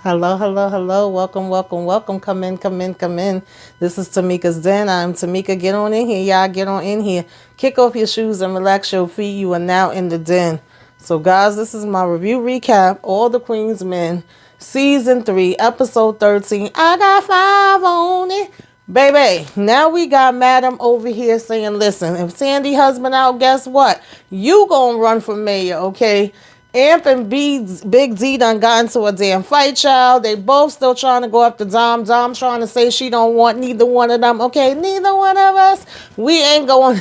Hello, hello, hello. Welcome, welcome, welcome. Come in, come in, come in. This is Tamika's Den. I'm Tamika. Get on in here. Y'all get on in here. Kick off your shoes and relax your feet. You are now in the den. So, guys, this is my review recap. All the Queensmen, Season 3, Episode 13. I got 5 on it. Baby, now we got Madam over here saying, listen, if Sandy husband out, guess what? You gonna run for mayor, okay? Amp and Big D done got into a damn fight, child. They both still trying to go after Dom. Dom trying to say she don't want neither one of them. Okay, neither one of us. We ain't going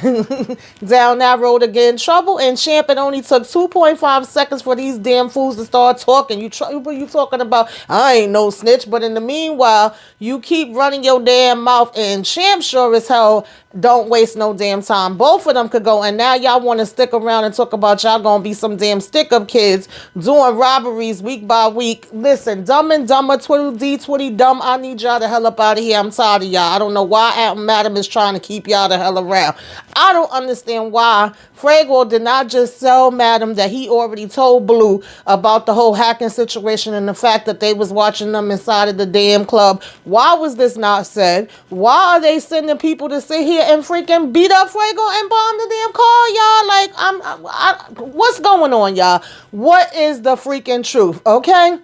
down that road again. Trouble and Champ, it only took 2.5 seconds for these damn fools to start talking. You talking about, I ain't no snitch. But in the meanwhile, you keep running your damn mouth, and Champ sure as hell don't waste no damn time. Both of them could go, and now y'all want to stick around and talk about y'all gonna be some damn stick-up kids doing robberies week by week. Listen, Dumb and Dumber, Twiddle D, Twitty Dumb, I need y'all the hell up out of here. I'm tired of y'all. I don't know why Madam is trying to keep y'all the hell around. I don't understand why Frago did not just tell Madam that he already told Blue about the whole hacking situation and the fact that they was watching them inside of the damn club. Why was this not said? Why are they sending people to sit here and freaking beat up Frago and bomb the damn car, y'all? Like, what's going on, y'all? What is the freaking truth, okay?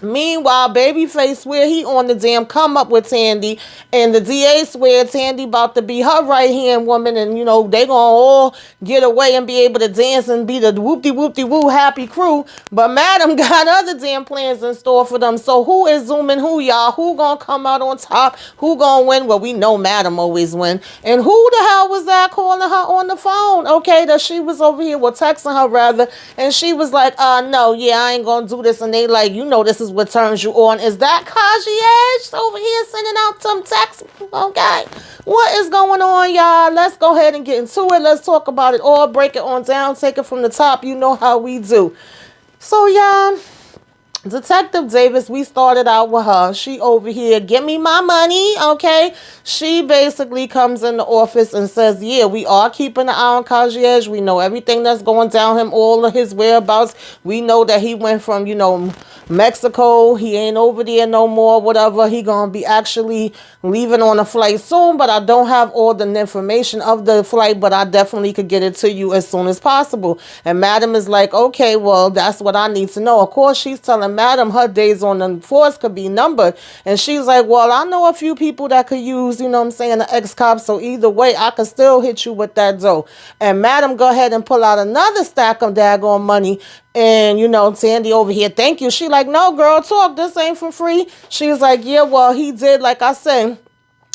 Meanwhile, Babyface swear he on the damn come up with Tandy, and the DA swear Tandy about to be her right hand woman, and you know they gonna all get away and be able to dance and be the whoop-de-whoop-de-woo happy crew. But Madam got other damn plans in store for them. So who is zooming who, y'all? Who gonna come out on top? Who gonna win? Well, we know Madam always win. And who the hell was that calling her on the phone? Okay, that she was over here, well, texting her rather, and she was like, no, yeah, I ain't gonna do this. And they like, you know, this is what turns you on. Is that Kaji over here sending out some texts? Okay, what is going on, y'all? Let's go ahead and get into it. Let's talk about it all, break it on down, take it from the top. You know how we do. So, y'all, Detective Davis, we started out with her. She over here, give me my money, okay? She basically comes in the office and says, yeah, we are keeping an eye on Kajiej. We know everything that's going down him, all of his whereabouts. We know that he went from, you know, Mexico. He ain't over there no more, whatever. He gonna be actually leaving on a flight soon, but I don't have all the information of the flight, but I definitely could get it to you as soon as possible. And Madam is like, okay, well, that's what I need to know. Of course, she's telling Madam her days on the force could be numbered. And she's like, well, I know a few people that could use, you know what I'm saying, the ex-cop. So either way, I could still hit you with that dough. And Madam go ahead and pull out another stack of daggone money. And, you know, Sandy over here, thank you. She like, no, girl, talk. This ain't for free. She's like, yeah, well, he did, like I said,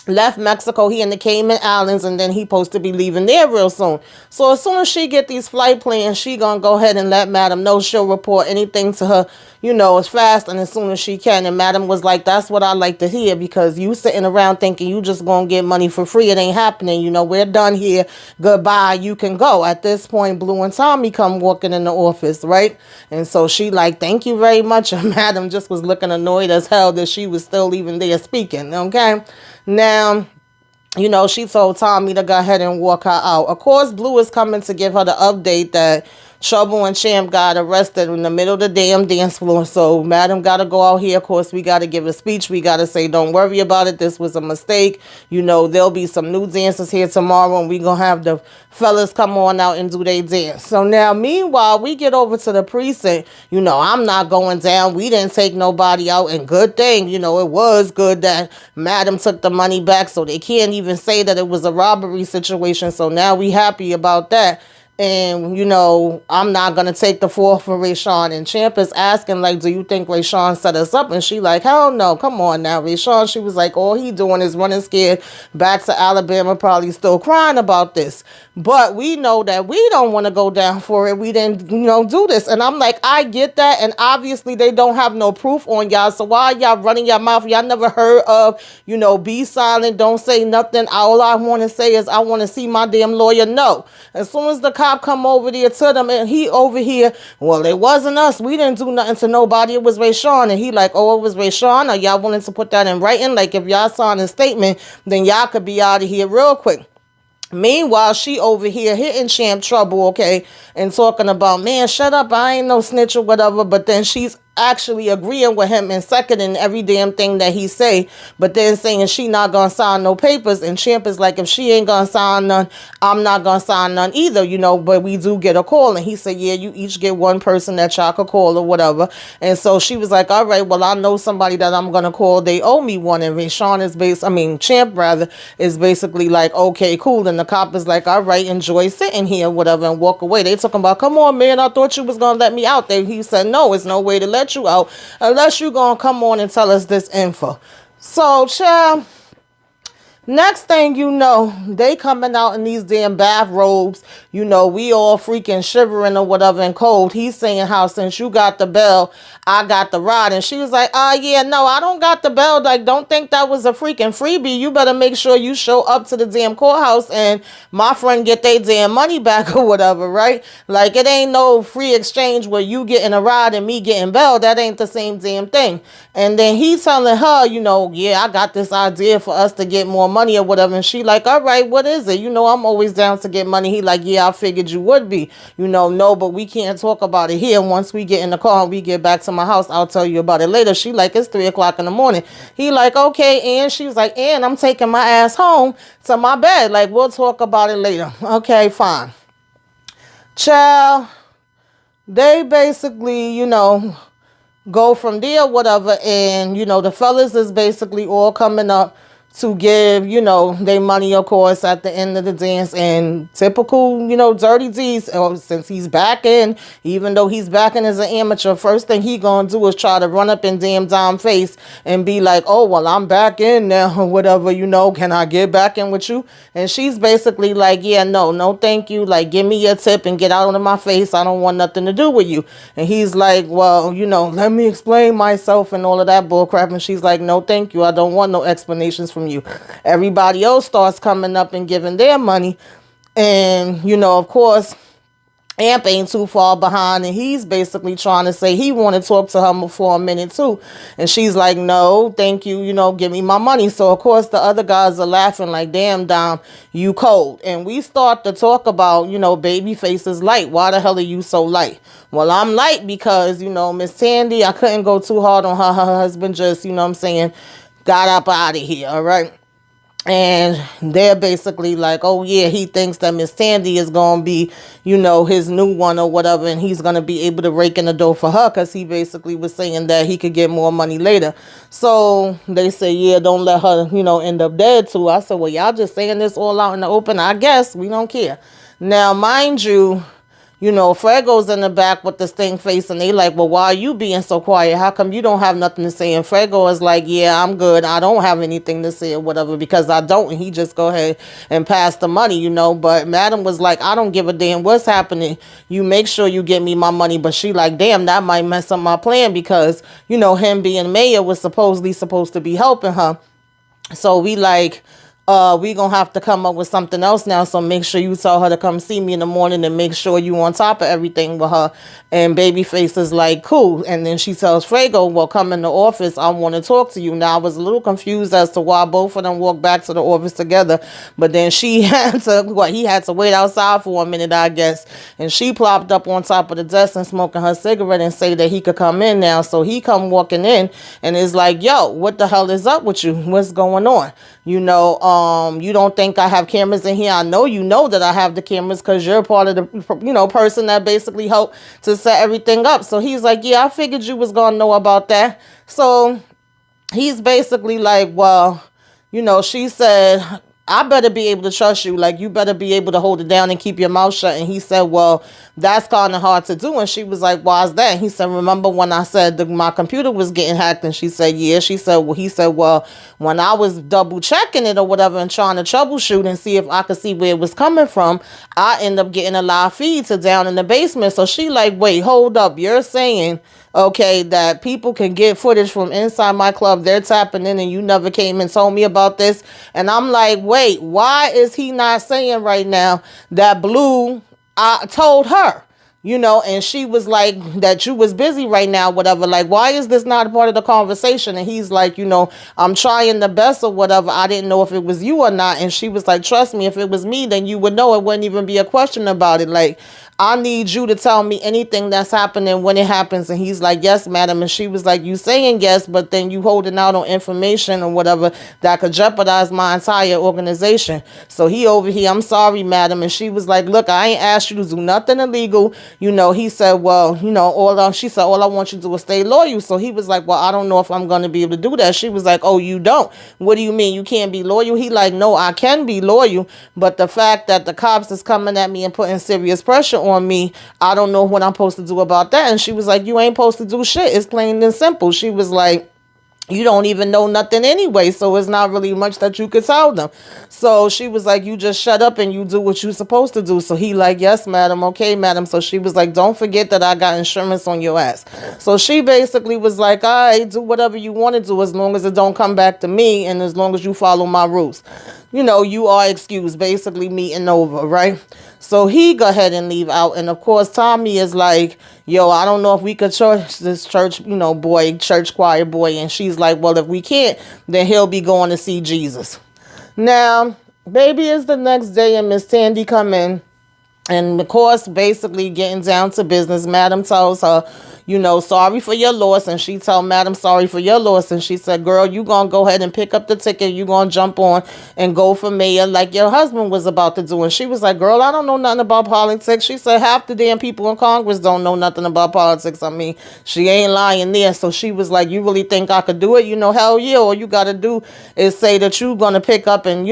left Mexico. He in the Cayman Islands, and then he supposed to be leaving there real soon. So as soon as she get these flight plans, she gonna go ahead and let Madam know. She'll report anything to her, you know, as fast and as soon as she can. And Madam was like, that's what I like to hear, because you sitting around thinking you just gonna get money for free. It ain't happening. You know, we're done here. Goodbye. You can go. At this point, Blue and Tommy come walking in the office, right? And so she like, thank you very much. And Madam just was looking annoyed as hell that she was still even there speaking, okay? Now, you know, she told Tommy to go ahead and walk her out. Of course, Blue is coming to give her the update that Trouble and Champ got arrested in the middle of the damn dance floor. So Madam got to go out here. Of course, we got to give a speech. We got to say, don't worry about it. This was a mistake. You know, there'll be some new dancers here tomorrow, and we going to have the fellas come on out and do their dance. So now, meanwhile, we get over to the precinct. You know, I'm not going down. We didn't take nobody out, and good thing, you know, it was good that Madam took the money back, so they can't even say that it was a robbery situation. So now we happy about that. And, you know, I'm not going to take the fall for Rayshawn. And Champ is asking, like, do you think Rayshawn set us up? And she like, hell no. Come on now, Rayshawn. She was like, all he doing is running scared back to Alabama, probably still crying about this. But we know that we don't want to go down for it. We didn't, you know, do this. And I'm like, I get that. And obviously they don't have no proof on y'all. So why y'all running your mouth? Y'all never heard of, you know, be silent. Don't say nothing. All I want to say is I want to see my damn lawyer. No. As soon as the cop come over there to them and he over here, well, it wasn't us. We didn't do nothing to nobody. It was Rayshawn. And he like, oh, it was Rayshawn. Are y'all willing to put that in writing? Like if y'all sign a statement, then y'all could be out of here real quick. Meanwhile, she over here hitting Champ trouble, okay, and talking about, man, shut up, I ain't no snitch or whatever. But then she's actually agreeing with him and seconding every damn thing that he say, but then saying she not gonna sign no papers. And Champ is like, if she ain't gonna sign none, I'm not gonna sign none either, but we do get a call. And he said, yeah, you each get one person that y'all could call or whatever. And so she was like, all right, well, I know somebody that I'm gonna call. They owe me one. And Sean is Champ rather is basically like, okay, cool. And the cop is like, all right, enjoy sitting here, whatever, and walk away. They talking about, come on, man, I thought you was gonna let me out there. He said, no, it's no way to let you out unless you gonna come on and tell us this info. So, child, next thing you know, they coming out in these damn bathrobes. We all freaking shivering or whatever and cold. He's saying how since you got the bell, I got the ride. And she was like, yeah, no, I don't got the bell. Like, don't think that was a freaking freebie. You better make sure you show up to the damn courthouse and my friend get their damn money back or whatever, right? Like, it ain't no free exchange where you getting a ride and me getting bell. That ain't the same damn thing. And then he telling her, yeah, I got this idea for us to get more money or whatever. And she like, all right, what is it? I'm always down to get money. He like, yeah, I figured you would be. No, but we can't talk about it here. Once we get in the car and we get back to my house, I'll tell you about it later. She like, it's 3:00 in the morning. He like, okay. And she was like, and I'm taking my ass home to my bed. Like, we'll talk about it later. Okay, fine. Child, they basically, go from there, whatever. And, the fellas is basically all coming up to give, their money, of course, at the end of the dance. And typical, Dirty D's, since he's back in, even though he's back in as an amateur, first thing he gonna do is try to run up in damn Dom face and be like, oh, well, I'm back in now, or whatever, can I get back in with you? And she's basically like, yeah, no, thank you. Like, give me your tip and get out of my face. I don't want nothing to do with you. And he's like, well, let me explain myself and all of that bullcrap. And she's like, no, thank you. I don't want no explanations from you. Everybody else starts coming up and giving their money. And, of course, Amp ain't too far behind, and he's basically trying to say he want to talk to her for a minute too. And she's like, no, thank you, give me my money. So, of course, the other guys are laughing like, damn, Dom, you cold. And we start to talk about, Babyface is light. Why the hell are you so light? Well, I'm light because, Miss Tandy, I couldn't go too hard on her. Her husband just, got up out of here, all right? And they're basically like, oh, yeah, he thinks that Miss Tandy is going to be, his new one or whatever. And he's going to be able to rake in the dough for her because he basically was saying that he could get more money later. So they say, yeah, don't let her, end up dead too. I said, well, y'all just saying this all out in the open. I guess we don't care. Now, mind you, Frego's in the back with the stink face, and they like, well, why are you being so quiet? How come you don't have nothing to say? And Frego is like, yeah, I'm good. I don't have anything to say or whatever because I don't. And he just go ahead and pass the money, But Madam was like, I don't give a damn what's happening. You make sure you get me my money. But she like, damn, that might mess up my plan because, him being mayor was supposed to be helping her. So we like, we gonna have to come up with something else now. So make sure you tell her to come see me in the morning and make sure you on top of everything with her. And Babyface is like, cool. And then she tells Frego, well, come in the office. I want to talk to you. Now, I was a little confused as to why both of them walked back to the office together. But then he had to wait outside for a minute, I guess. And she plopped up on top of the desk and smoking her cigarette and say that he could come in now. So he come walking in and is like, yo, what the hell is up with you? What's going on? You don't think I have cameras in here? I know you know that I have the cameras because you're part of the, person that basically helped to set everything up. So he's like, yeah, I figured you was going to know about that. So he's basically like, well, she said, I better be able to trust you. Like, you better be able to hold it down and keep your mouth shut. And he said, well, that's kind of hard to do. And she was like, why is that? And he said, remember when I said my computer was getting hacked? And she said, yeah. She said, well, he said, well, when I was double checking it or whatever and trying to troubleshoot and see if I could see where it was coming from, I end up getting a live feed to down in the basement. So she like, wait, hold up. You're saying, okay, that people can get footage from inside my club. They're tapping in and you never came and told me about this. And I'm like, wait, why is he not saying right now that Blue told her? and she was like, that you was busy right now, whatever. Like, why is this not a part of the conversation? And he's like, I'm trying the best or whatever. I didn't know if it was you or not. And she was like, trust me, if it was me, then you would know. It wouldn't even be a question about it. Like, I need you to tell me anything that's happening when it happens. And he's like, yes, madam. And she was like, you saying yes, but then you holding out on information or whatever that could jeopardize my entire organization. So he over here, I'm sorry, madam. And she was like, look, I ain't asked you to do nothing illegal. He said, well, she said, all I want you to do is stay loyal. So he was like, well, I don't know if I'm going to be able to do that. She was like, oh, you don't? What do you mean? You can't be loyal? He like, no, I can be loyal. But the fact that the cops is coming at me and putting serious pressure on me, I don't know what I'm supposed to do about that. And she was like, you ain't supposed to do shit. It's plain and simple. She was like, you don't even know nothing anyway, so it's not really much that you could tell them. So she was like, you just shut up and you do what you're supposed to do. So he like, yes, madam. Okay, madam. So she was like, don't forget that I got insurance on your ass. So she basically was like, all right, do whatever you want to do as long as it don't come back to me and as long as you follow my rules. You are excused, basically meeting over, right? So he go ahead and leave out. And of course, Tommy is like, yo, I don't know if we could church this church, church choir boy. And she's like, well, if we can't, then he'll be going to see Jesus. Now, baby, is the next day and Miss Tandy come in. And of course, basically getting down to business, madam tells her, sorry for your loss. And she tell madam, sorry for your loss. And she said, girl, you gonna go ahead and pick up the ticket. You gonna jump on and go for mayor like your husband was about to do. And she was like, girl, I don't know nothing about politics. She said, half the damn people in Congress don't know nothing about politics. I mean, she ain't lying there. So she was like, you really think I could do it? Hell yeah. All you gotta do is say that you gonna pick up and,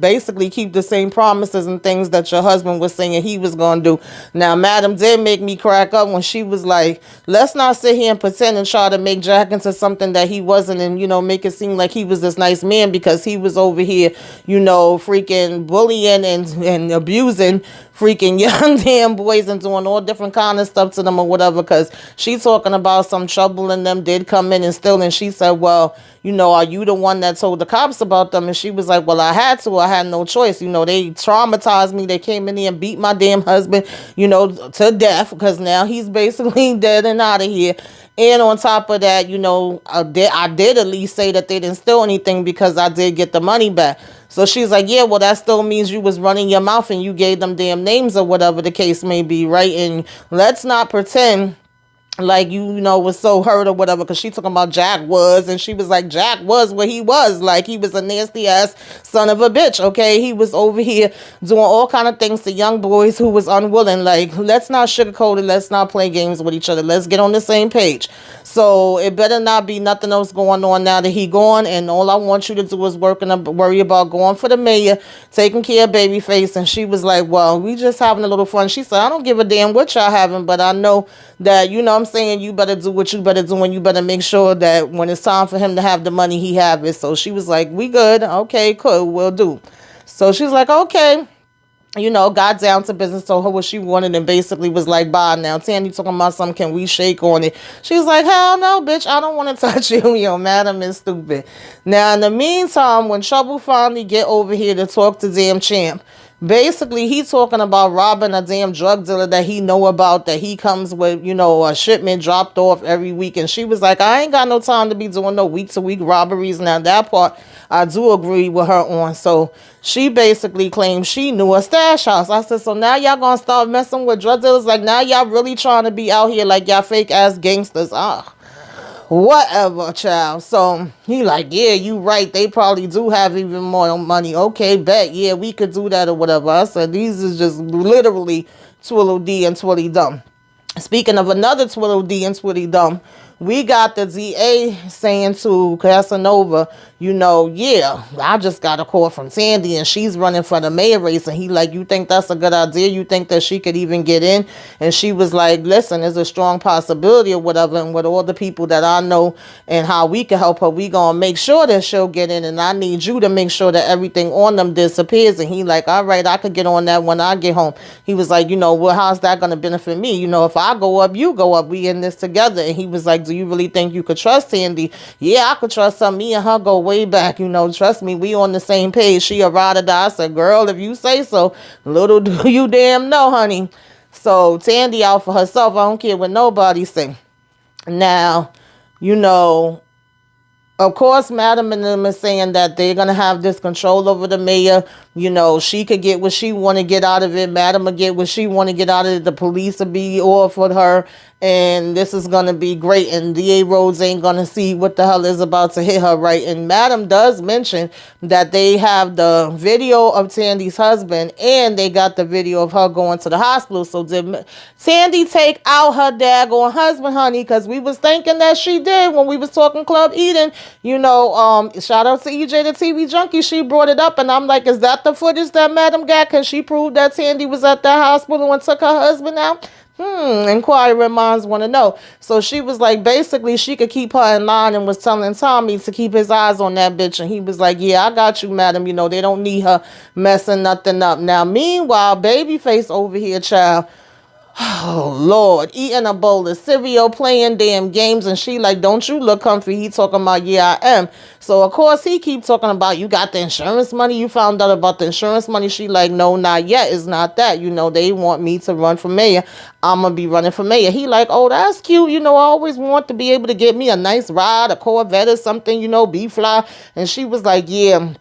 basically keep the same promises and things that your husband was saying he was gonna do. Now, madam did make me crack up when she was like, let's not sit here and pretend and try to make Jack into something that he wasn't and, make it seem like he was this nice man because he was over here, freaking bullying and abusing freaking young damn boys and doing all different kind of stuff to them or whatever, because she talking about some trouble and them did come in and steal. And she said, well, are you the one that told the cops about them? And she was like, well, I had no choice. They traumatized me. They came in here and beat my damn husband, to death, because now he's basically dead and out of here. And on top of that, I did at least say that they didn't steal anything because I did get the money back. So she's like, yeah, well, that still means you was running your mouth and you gave them damn names or whatever the case may be, right? And let's not pretend like was so hurt or whatever, because she talking about Jack was, and she was like, Jack was what he was, like he was a nasty ass son of a bitch. Okay, he was over here doing all kind of things to young boys who was unwilling. Like, let's not sugarcoat it, let's not play games with each other, let's get on the same page. So it better not be nothing else going on now that he gone, and all I want you to do is worry about going for the mayor, taking care of Babyface. And she was like, well, we just having a little fun. She said, I don't give a damn what y'all having, but I know that, I'm saying, you better do what you better do, and you better make sure that when it's time for him to have the money, he have it. So she was like, we good. Okay, cool, we'll do. So she's like, okay. Got down to business, told her what she wanted, and basically was like, bye now. Tandy talking about something, can we shake on it? She's like, hell no, bitch, I don't want to touch you. Madam is stupid. Now, in the meantime, when Trouble finally get over here to talk to damn Champ, basically he talking about robbing a damn drug dealer that he know about, that he comes with, a shipment dropped off every week. And she was like, I ain't got no time to be doing no week-to-week robberies. Now, that part I do agree with her on. So she basically claims she knew a stash house. I said, so now y'all gonna start messing with drug dealers? Like, now y'all really trying to be out here like y'all fake ass gangsters? Whatever, child. So he like, yeah, you right, they probably do have even more money. Okay, bet, yeah, we could do that or whatever. I said, these is just literally Twiddle D and Twitty Dumb. Speaking of another Twiddle D and Twitty Dumb, we got the DA saying to Casanova, yeah, I just got a call from Tandy and she's running for the mayor race. And he like, you think that's a good idea? You think that she could even get in? And she was like, listen, there's a strong possibility or whatever. And with all the people that I know and how we can help her, we gonna make sure that she'll get in. And I need you to make sure that everything on them disappears. And he like, all right, I could get on that when I get home. He was like, well, how's that gonna benefit me? If I go up, you go up. We in this together. And he was like, do you really think you could trust Tandy? Yeah, I could trust her. Me and her go way back. Trust me, we on the same page. She a ride or die. I said, girl, if you say so. Little do you damn know, honey. So Tandy out for herself. I don't care what nobody say. Now, you know, of course, Madam and them is saying that they're going to have this control over the mayor. You know, she could get what she want to get out of it. Madam will get what she want to get out of it. The police will be all for her. And this is going to be great. And D.A. Rhodes ain't going to see what the hell is about to hit her, right? And Madam does mention that they have the video of Tandy's husband and they got the video of her going to the hospital. So did Tandy take out her daggone husband, honey? Because we was thinking that she did when we was talking Club Eden. You know, shout out to EJ the TV Junkie. She brought it up and I'm like, is that the footage that Madam got? Because she proved that Tandy was at that hospital and took her husband out. Inquiring minds want to know. So she was like, basically, she could keep her in line and was telling Tommy to keep his eyes on that bitch. And he was like, yeah, I got you, Madam. You know, they don't need her messing nothing up. Now, meanwhile, Babyface over here, child. Oh, Lord, eating a bowl of cereal, playing damn games, and she like, don't you look comfy? He talking about, yeah, I am. So, of course, he keep talking about, you got the insurance money? You found out about the insurance money? She like, no, not yet. It's not that. You know, they want me to run for mayor. I'm going to be running for mayor. He like, oh, that's cute. You know, I always want to be able to get me a nice ride, a Corvette or something, you know, be fly. And she was like, yeah,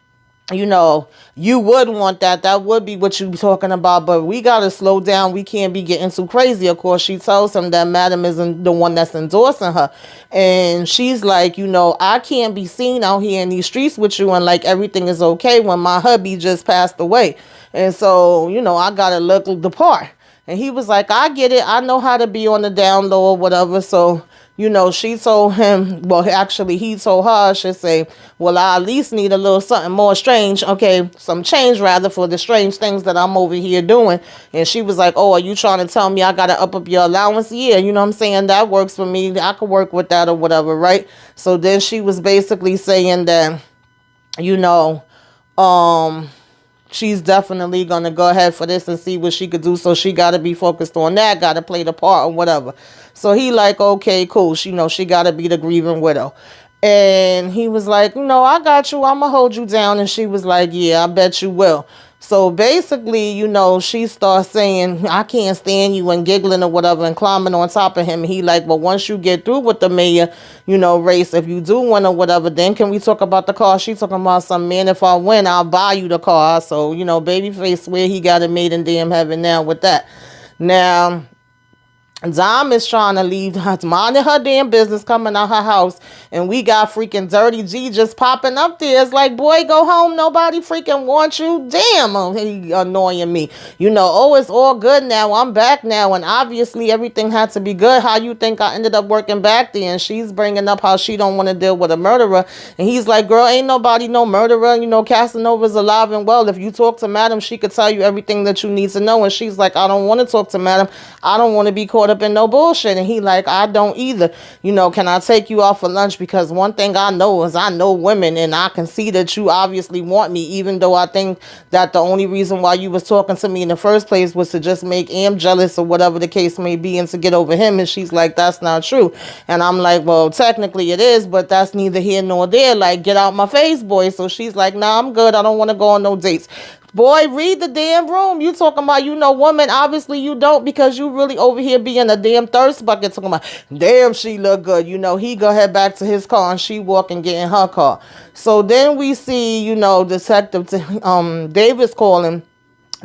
you know, you would want that. That would be what you be talking about. But we got to slow down. We can't be getting too crazy. Of course, she tells him that Madam isn't the one that's endorsing her. And she's like, you know, I can't be seen out here in these streets with you and like everything is okay when my hubby just passed away. And so, you know, I got to look the part. And he was like, I get it. I know how to be on the down low or whatever. So, you know, she told him, well, actually, he told her, I should say, well, I at least need a little something more strange. Okay, some change rather for the strange things that I'm over here doing. And she was like, oh, are you trying to tell me I got to up your allowance? Yeah, you know what I'm saying? That works for me. I could work with that or whatever, right? So then she was basically saying that, you know, she's definitely going to go ahead for this and see what she could do. So she got to be focused on that, got to play the part or whatever. So he like, okay, cool. She know she got to be the grieving widow. And he was like, no, I got you. I'm going to hold you down. And she was like, yeah, I bet you will. So basically, you know, she starts saying, I can't stand you and giggling or whatever and climbing on top of him. And he like, well, once you get through with the mayor, you know, race, if you do win or whatever, then can we talk about the car? She talking about some man, if I win, I'll buy you the car. So, you know, Babyface swear he got it made in damn heaven now with that. Now, Dom is trying to leave, minding her damn business, coming out her house, and we got freaking Dirty G just popping up there. It's like, boy, go home. Nobody freaking wants you. Damn, oh, he annoying me. You know, oh, it's all good now. I'm back now, and obviously everything had to be good. How you think I ended up working back there? And she's bringing up how she don't want to deal with a murderer, and he's like, girl, ain't nobody no murderer. You know, Casanova's alive and well. If you talk to Madam, she could tell you everything that you need to know. And she's like, I don't want to talk to Madam. I don't want to be caught up in no bullshit. And he like, I don't either. You know, can I take you out for lunch? Because one thing I know is I know women, and I can see that you obviously want me, even though I think that the only reason why you was talking to me in the first place was to just make Am jealous or whatever the case may be and to get over him. And she's like, that's not true. And I'm like, well, technically it is, but that's neither here nor there. Like, get out my face, boy. So she's like, nah, I'm good. I don't want to go on no dates. Boy, read the damn room. You talking about, you know, woman. Obviously you don't, because you really over here being a damn thirst bucket talking about, damn, she look good. You know, he go head back to his car and she walk and get in her car. So then we see, you know, Detective Davis calling,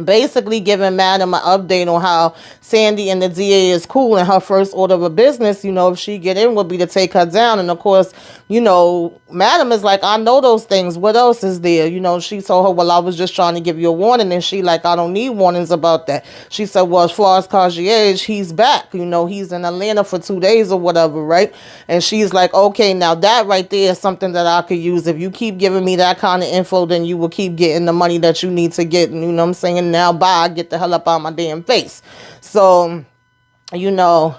basically giving Madam an update on how Sandy and the DA is cool, and her first order of business, you know, if she get in, would be to take her down. And of course, you know, Madam is like, I know those things. What else is there? You know, she told her, well, I was just trying to give you a warning. And she like, I don't need warnings about that. She said, well, as far as Cartier, he's back. You know, he's in Atlanta for 2 days or whatever, right? And she's like, okay, now that right there is something that I could use. If you keep giving me that kind of info, then you will keep getting the money that you need to get. And you know what I'm saying? Now, bye, get the hell up out of my damn face. So, you know,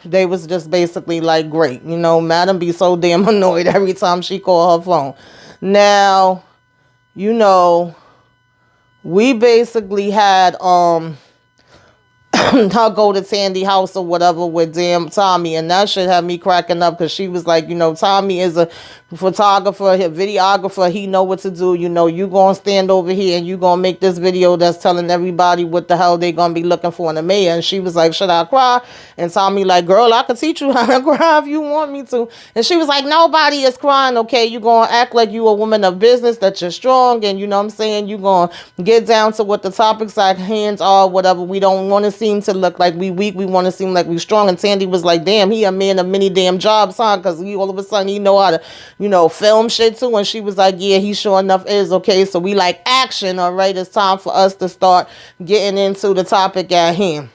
they was just basically like, great. You know, Madam be so damn annoyed every time she call her phone. Now, you know, we basically had her go to Tandy house or whatever with damn Tommy, and that shit had me cracking up, because she was like, you know, Tommy is a photographer, his videographer, he know what to do. You know, you gonna stand over here and you gonna make this video that's telling everybody what the hell they gonna be looking for in the mayor. And she was like, should I cry? And Tommy like, girl, I could teach you how to cry if you want me to. And she was like, nobody is crying, okay? You gonna act like you a woman of business, that you're strong, and you know what I'm saying, you gonna get down to what the topics at hand are, whatever. We don't want to seem to look like we weak. We want to seem like we strong. And Tandy was like, damn, he a man of many damn jobs, huh? Because he all of a sudden he know how to, you know, film shit too. And she was like, yeah, he sure enough is. Okay, so we like action. All right, it's time for us to start getting into the topic at hand.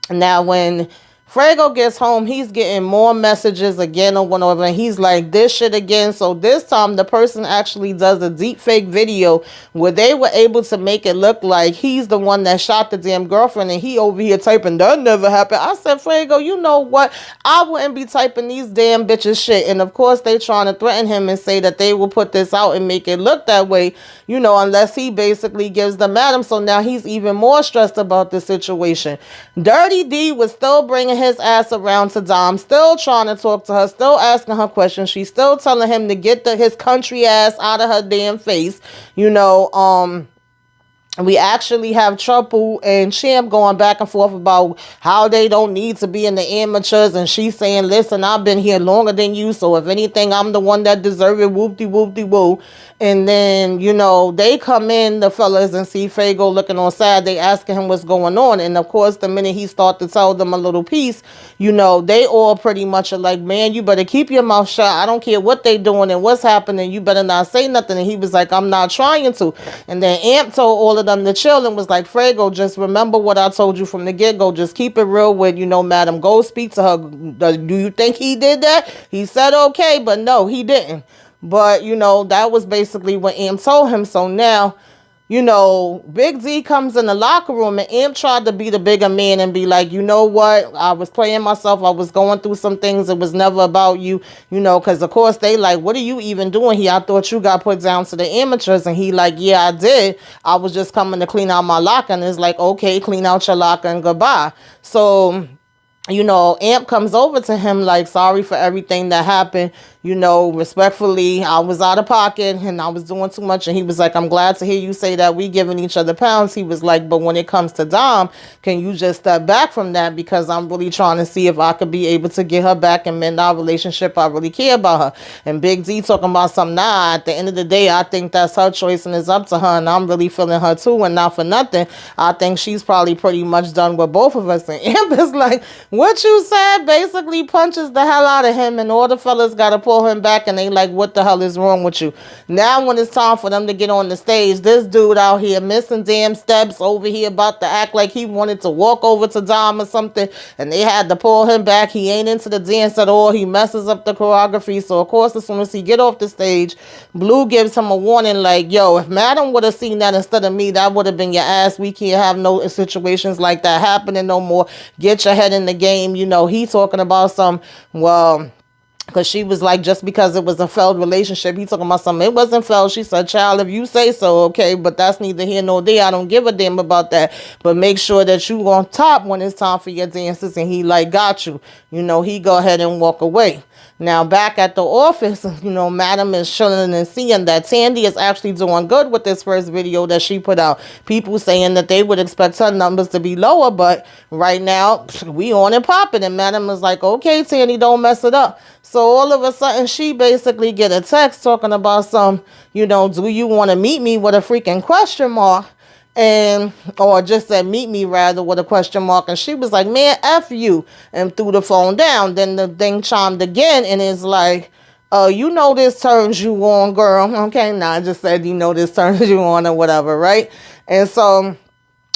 Now, when Fuego gets home, he's getting more messages again or whatever, and he's like, this shit again. So this time the person actually does a deep fake video where they were able to make it look like he's the one that shot the damn girlfriend, and he over here typing, that never happened. I said, Fuego, you know what? I wouldn't be typing these damn bitches shit. And of course they trying to threaten him and say that they will put this out and make it look that way, you know, unless he basically gives them Adam. So now he's even more stressed about the situation. Dirty D was still bringing his ass around to Dom, still trying to talk to her, still asking her questions. She's still telling him to get his country ass out of her damn face. You know, we actually have Trouble and Champ going back and forth about how they don't need to be in the amateurs, and she's saying, listen, I've been here longer than you, so if anything, I'm the one that deserve it, whoop-de-whoop-de-woo. And then, you know, they come in, the fellas, and see Fuego looking on sad. They asking him what's going on. And of course, the minute he start to tell them a little piece, you know, they all pretty much are like, man, you better keep your mouth shut. I don't care what they doing and what's happening. You better not say nothing. And he was like, I'm not trying to. And then Amp told all of them to chill and was like, Fuego, just remember what I told you from the get-go. Just keep it real with, you know, madam. Go speak to her. Do you think he did that? He said okay, but no, he didn't. But, you know, that was basically what Amp told him. So now, you know, Big Z comes in the locker room, and Amp tried to be the bigger man and be like, you know what? I was playing myself. I was going through some things. It was never about you, you know, because, of course, they like, what are you even doing here? I thought you got put down to the amateurs. And he like, yeah, I did. I was just coming to clean out my locker. And it's like, okay, clean out your locker and goodbye. So, you know, Amp comes over to him like, sorry for everything that happened. You know, respectfully, I was out of pocket and I was doing too much. And he was like, I'm glad to hear you say that. We giving each other pounds. He was like, but when it comes to Dom, can you just step back from that? Because I'm really trying to see if I could be able to get her back and mend our relationship. I really care about her. And Big Z talking about something. Nah, at the end of the day, I think that's her choice and it's up to her. And I'm really feeling her too. And not for nothing, I think she's probably pretty much done with both of us. And Amp is like, what you said basically punches the hell out of him. And all the fellas got to pull him back, and they like, what the hell is wrong with you? Now when it's time for them to get on the stage, this dude out here missing damn steps, over here about to act like he wanted to walk over to Dom or something, and they had to pull him back. He ain't into the dance at all. He messes up the choreography. So of course, as soon as he get off the stage, Blue gives him a warning like, yo, if Madam would have seen that instead of me, that would have been your ass. We can't have no situations like that happening no more. Get your head in the game. You know, he talking about some, well, because she was like, just because it was a failed relationship, he talking about something. It wasn't failed. She said, child, if you say so, okay, but that's neither here nor there. I don't give a damn about that. But make sure that you on top when it's time for your dances. And he like, got you. You know, he go ahead and walk away. Now, back at the office, you know, Madam is chilling and seeing that Tandy is actually doing good with this first video that she put out. People saying that they would expect her numbers to be lower, but right now, we on and popping. And Madam is like, okay, Tandy, don't mess it up. So all of a sudden, she basically get a text talking about some, you know, do you want to meet me with a freaking question mark? And, or just said, meet me rather, with a question mark. And she was like, man, F you, and threw the phone down. Then the thing chimed again, and it's like, you know this turns you on, girl. Okay, nah, I just said, you know this turns you on or whatever, right? And so,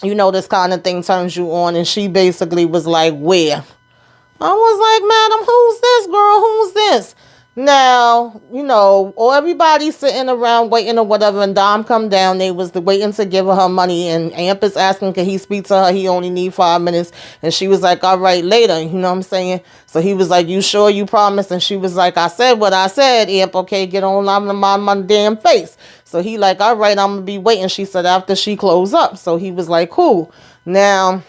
you know, this kind of thing turns you on. And she basically was like, where? I was like, madam, who's this, girl? Who's this? Now, you know, or everybody sitting around waiting or whatever, and Dom come down. They was waiting to give her money, and Amp is asking, can he speak to her? He only need 5 minutes. And she was like, all right, later. You know what I'm saying? So he was like, you sure you promised? And she was like, I said what I said, Amp. Okay, get on my damn face. So he like, all right, I'm going to be waiting. She said after she closed up. So he was like, cool. Now,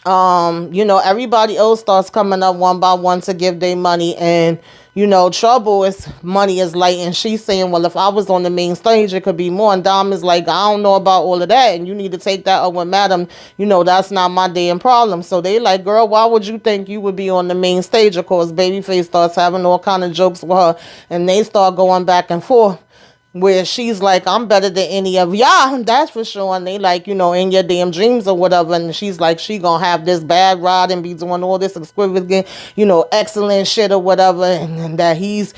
everybody else starts coming up one by one to give their money, and Trouble is money is light, and she's saying, well, if I was on the main stage, it could be more. And Dom is like, I don't know about all of that, and you need to take that up with Madam. That's not my damn problem. So they like, girl, why would you think you would be on the main stage? Of course, Babyface starts having all kind of jokes with her, and they start going back and forth, where she's like, I'm better than any of y'all, that's for sure. And they like, in your damn dreams or whatever. And she's like, she gonna have this bad ride and be doing all this extravagant, excellent shit or whatever. And that he's,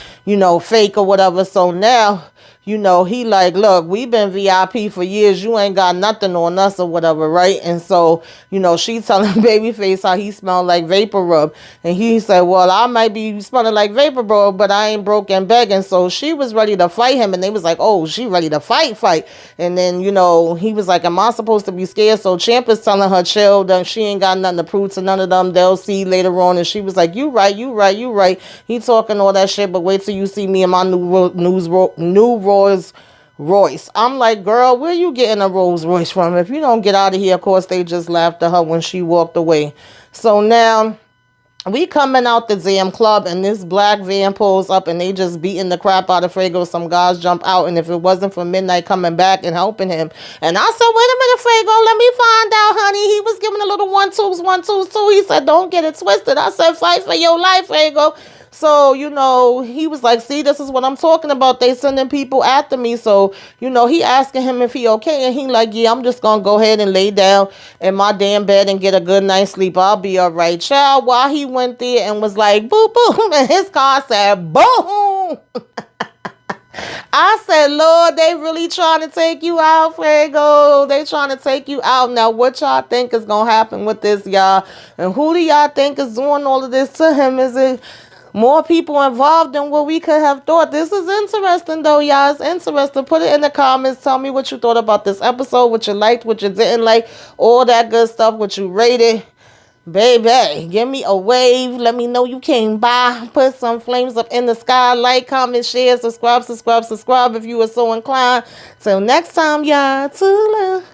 fake or whatever. So now, he like, look, we've been VIP for years. You ain't got nothing on us or whatever, right? And so, she telling Babyface how he smelled like vapor rub. And he said, well, I might be smelling like vapor rub, but I ain't broke and begging. So she was ready to fight him. And they was like, oh, she ready to fight. And then, he was like, am I supposed to be scared? So Champ is telling her, chill, that she ain't got nothing to prove to none of them. They'll see later on. And she was like, you right. He talking all that shit, but wait till you see me in my new Rolls Royce. I'm like, girl, where you getting a Rolls Royce from? If you don't get out of here, of course, they just laughed at her when she walked away. So now we coming out the damn club, and this black van pulls up, and they just beating the crap out of Fuego. Some guys jump out, and if it wasn't for Midnight coming back and helping him, and I said, wait a minute, Fuego, let me find out, honey. He was giving a little 1-2s, 1-2s. He said, don't get it twisted. I said, fight for your life, Fuego. So, he was like, see, this is what I'm talking about. They sending people after me. So, he asking him if he okay. And he like, yeah, I'm just going to go ahead and lay down in my damn bed and get a good night's sleep. I'll be all right. Child, while he went there and was like, boom, boom. And his car said, boom. I said, Lord, they really trying to take you out, Fuego. They trying to take you out. Now, what y'all think is going to happen with this, y'all? And who do y'all think is doing all of this to him? Is it more people involved than what we could have thought? This is interesting, though, y'all. It's interesting. Put it in the comments. Tell me what you thought about this episode, what you liked, what you didn't like, all that good stuff, what you rated. Baby, give me a wave. Let me know you came by. Put some flames up in the sky. Like, comment, share, subscribe if you are so inclined. Till next time, y'all. Tula.